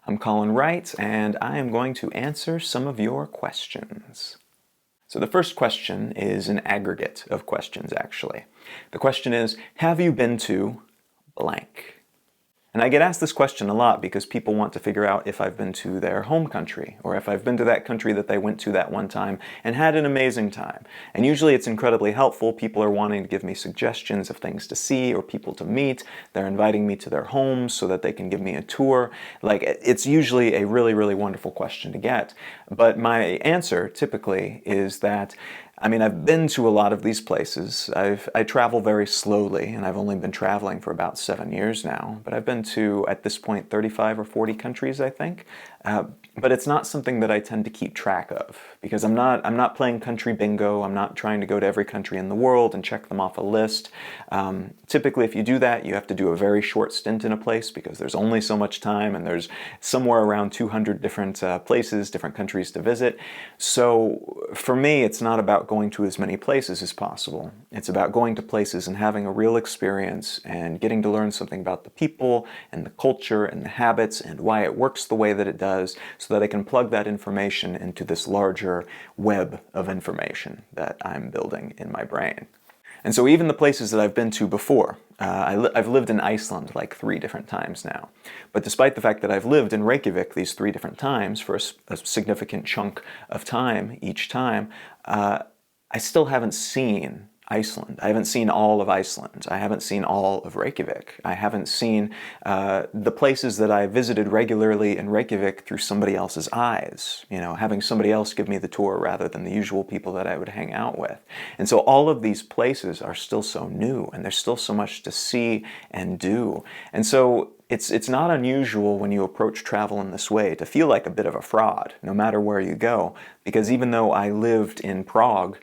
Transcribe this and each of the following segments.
I'm Colin Wright, and I am going to answer some of your questions. So the first question is an aggregate of questions, actually. The question is, have you been to blank? And I get asked this question a lot because people want to figure out if I've been to their home country, or if I've been to that country that they went to that one time and had an amazing time. And usually it's incredibly helpful. People are wanting to give me suggestions of things to see or people to meet. They're inviting me to their homes so that they can give me a tour. It's usually a really, really wonderful question to get. But my answer typically is that I've been to a lot of these places. I travel very slowly, and I've only been traveling for about 7 years now. But I've been to, at this point, 35 or 40 countries, I think. But it's not something that I tend to keep track of, because I'm not playing country bingo. I'm not trying to go to every country in the world and check them off a list. Typically, if you do that, you have to do a very short stint in a place, because there's only so much time, and there's somewhere around 200 different places, different countries to visit. So for me, it's not about going to as many places as possible. It's about going to places and having a real experience and getting to learn something about the people and the culture and the habits and why it works the way that it does, so that I can plug that information into this larger web of information that I'm building in my brain. And so even the places that I've been to before, I've lived in Iceland like 3 different times now. But despite the fact that I've lived in Reykjavik these 3 different times for a significant chunk of time each time, I still haven't seen Iceland. I haven't seen all of Iceland. I haven't seen all of Reykjavik. I haven't seen the places that I visited regularly in Reykjavik through somebody else's eyes, having somebody else give me the tour rather than the usual people that I would hang out with. And so all of these places are still so new, and there's still so much to see and do. And so it's not unusual when you approach travel in this way to feel like a bit of a fraud, no matter where you go, because even though I lived in Prague,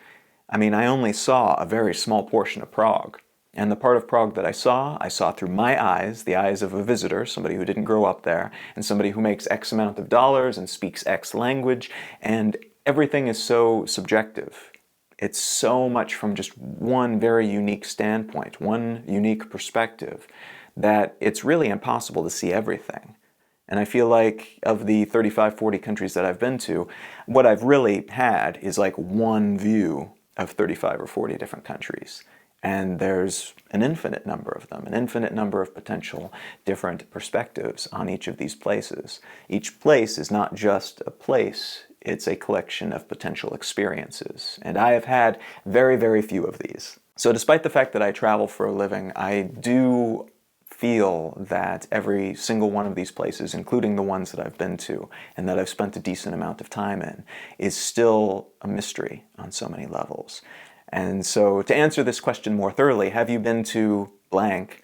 I only saw a very small portion of Prague. And the part of Prague that I saw through my eyes, the eyes of a visitor, somebody who didn't grow up there, and somebody who makes X amount of dollars and speaks X language, and everything is so subjective. It's so much from just one very unique standpoint, one unique perspective, that it's really impossible to see everything. And I feel like of the 35, 40 countries that I've been to, what I've really had is like one view of 35 or 40 different countries. And there's an infinite number of them, an infinite number of potential different perspectives on each of these places. Each place is not just a place, it's a collection of potential experiences. And I have had very, very few of these. So despite the fact that I travel for a living, I do feel that every single one of these places, including the ones that I've been to and that I've spent a decent amount of time in, is still a mystery on so many levels. And so to answer this question more thoroughly, have you been to blank?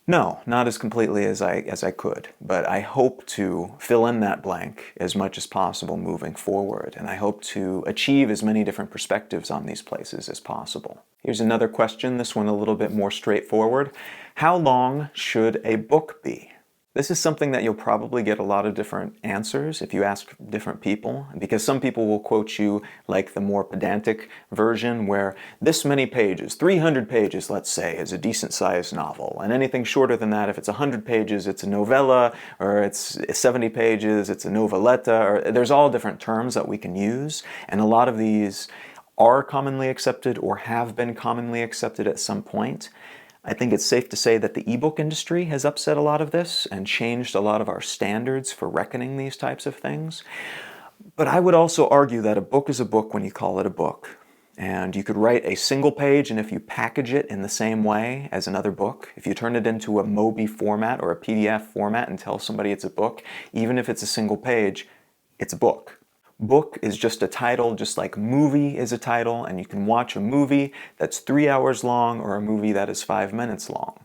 No, not as completely as I could, but I hope to fill in that blank as much as possible moving forward, and I hope to achieve as many different perspectives on these places as possible. Here's another question, this one a little bit more straightforward. How long should a book be? This is something that you'll probably get a lot of different answers if you ask different people, because some people will quote you like the more pedantic version where this many pages, 300 pages, let's say, is a decent-sized novel, and anything shorter than that, if it's 100 pages, it's a novella, or it's 70 pages, it's a noveletta, or there's all different terms that we can use, and a lot of these are commonly accepted or have been commonly accepted at some point. I think it's safe to say that the ebook industry has upset a lot of this and changed a lot of our standards for reckoning these types of things. But I would also argue that a book is a book when you call it a book. And you could write a single page, and if you package it in the same way as another book, if you turn it into a Mobi format or a PDF format and tell somebody it's a book, even if it's a single page, it's a book. Book is just a title, just like movie is a title, and you can watch a movie that's 3 hours long or a movie that is 5 minutes long.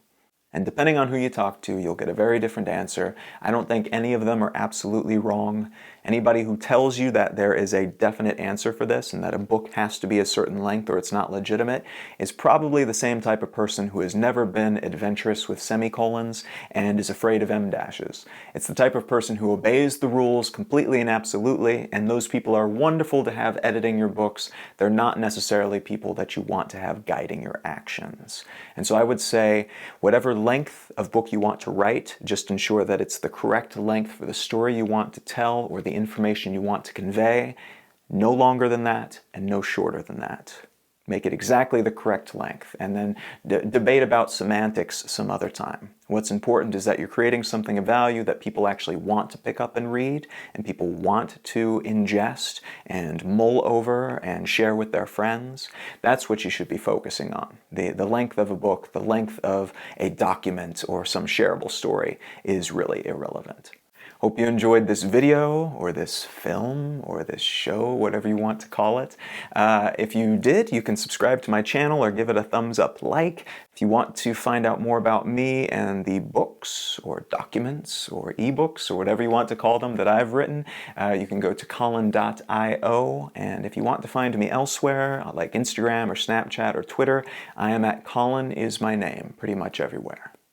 And depending on who you talk to, you'll get a very different answer. I don't think any of them are absolutely wrong. Anybody who tells you that there is a definite answer for this and that a book has to be a certain length or it's not legitimate is probably the same type of person who has never been adventurous with semicolons and is afraid of em-dashes. It's the type of person who obeys the rules completely and absolutely, and those people are wonderful to have editing your books. They're not necessarily people that you want to have guiding your actions. And so I would say whatever length of book you want to write. Just ensure that it's the correct length for the story you want to tell or the information you want to convey. No longer than that and no shorter than that. Make it exactly the correct length, and then debate about semantics some other time. What's important is that you're creating something of value that people actually want to pick up and read, and people want to ingest and mull over and share with their friends. That's what you should be focusing on. The length of a book, the length of a document or some shareable story is really irrelevant. Hope you enjoyed this video, or this film, or this show, whatever you want to call it. If you did, you can subscribe to my channel or give it a thumbs up like. If you want to find out more about me and the books, or documents, or ebooks, or whatever you want to call them that I've written, you can go to colin.io. And if you want to find me elsewhere, like Instagram or Snapchat or Twitter, I am at Colin is my name, pretty much everywhere.